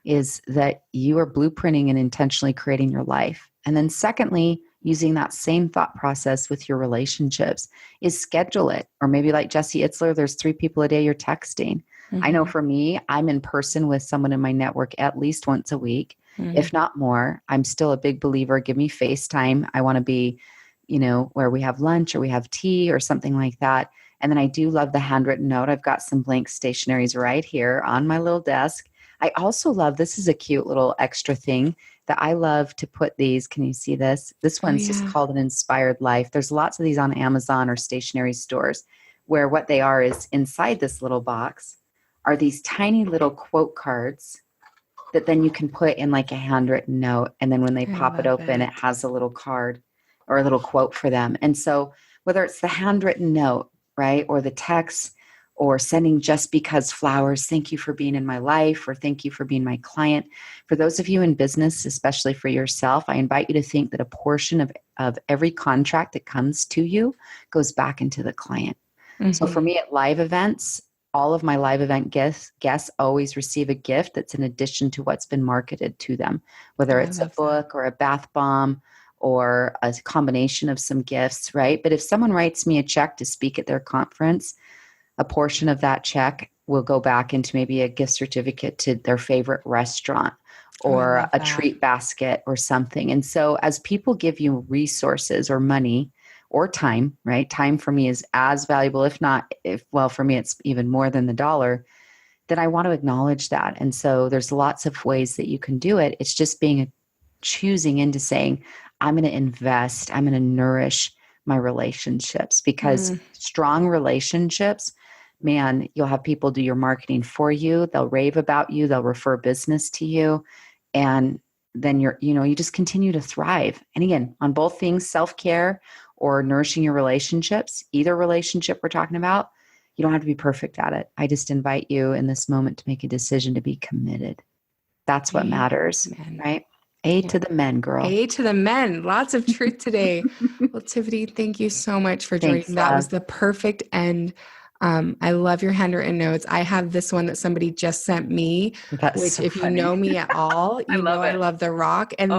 S3: Is that you are blueprinting and intentionally creating your life. And then secondly, using that same thought process with your relationships is schedule it. Or maybe like Jesse Itzler, there's 3 people a day you're texting. Mm-hmm. I know for me, I'm in person with someone in my network at least once a week, if not more. I'm still a big believer. Give me FaceTime. I want to be, where we have lunch or we have tea or something like that. And then I do love the handwritten note. I've got some blank stationaries right here on my little desk. I also love, this is a cute little extra thing that I love to put these. Can you see this? This one's just called an Inspired Life. There's lots of these on Amazon or stationery stores where what they are is inside this little box are these tiny little quote cards that then you can put in like a handwritten note. And then when they pop it open, it has a little card or a little quote for them. And so whether it's the handwritten note, right, or the text, or sending just because flowers, thank you for being in my life, or thank you for being my client. For those of you in business, especially for yourself, I invite you to think that a portion of every contract that comes to you goes back into the client. Mm-hmm. So for me at live events, all of my live event guests always receive a gift that's in addition to what's been marketed to them, whether it's a book or a bath bomb or a combination of some gifts, right? But if someone writes me a check to speak at their conference, a portion of that check will go back into maybe a gift certificate to their favorite restaurant or a treat basket or something. And so as people give you resources or money or time, right? Time for me is as valuable, for me, it's even more than the dollar, then I want to acknowledge that. And so there's lots of ways that you can do it. It's just choosing into saying, I'm going to invest, I'm going to nourish my relationships, because strong relationships, man, you'll have people do your marketing for you. They'll rave about you. They'll refer business to you. And then you just continue to thrive. And again, on both things, self-care or nourishing your relationships, either relationship we're talking about, you don't have to be perfect at it. I just invite you in this moment to make a decision to be committed. That's what matters, right? To the men, girl. A
S2: to the men. Lots of truth today. Well, Tiffany, thank you so much for joining. That was the perfect end. I love your handwritten notes. I have this one that somebody just sent me, which so if funny. You know me at all, I love the rock. And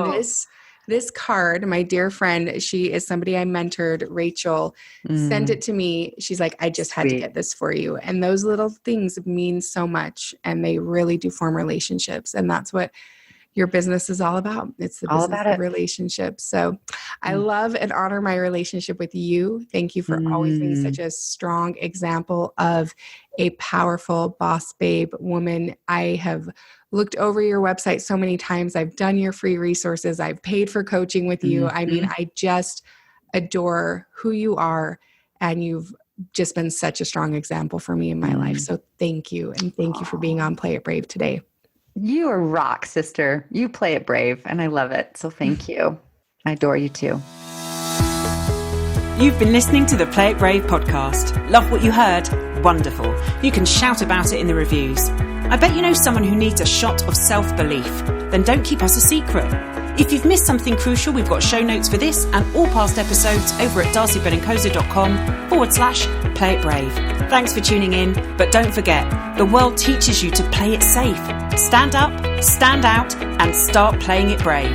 S2: this card, my dear friend, she is somebody I mentored, Rachel, sent it to me. She's like, I just had to get this for you. And those little things mean so much, and they really do form relationships. And that's what your business is all about. It's the business of relationships. So I love and honor my relationship with you. Thank you for always being such a strong example of a powerful boss babe woman. I have looked over your website so many times. I've done your free resources. I've paid for coaching with you. I mean, I just adore who you are, and you've just been such a strong example for me in my life. So thank you. And thank you for being on Play It Brave today.
S3: You are rock, sister. You play it brave, and I love it. So thank you. I adore you too.
S1: You've been listening to the Play It Brave podcast. Love what you heard? Wonderful. You can shout about it in the reviews. I bet you know someone who needs a shot of self-belief. Then don't keep us a secret. If you've missed something crucial, we've got show notes for this and all past episodes over at darcybenincosa.com/Play It Brave. Thanks for tuning in, but don't forget, the world teaches you to play it safe. Stand up, stand out, and start playing it brave.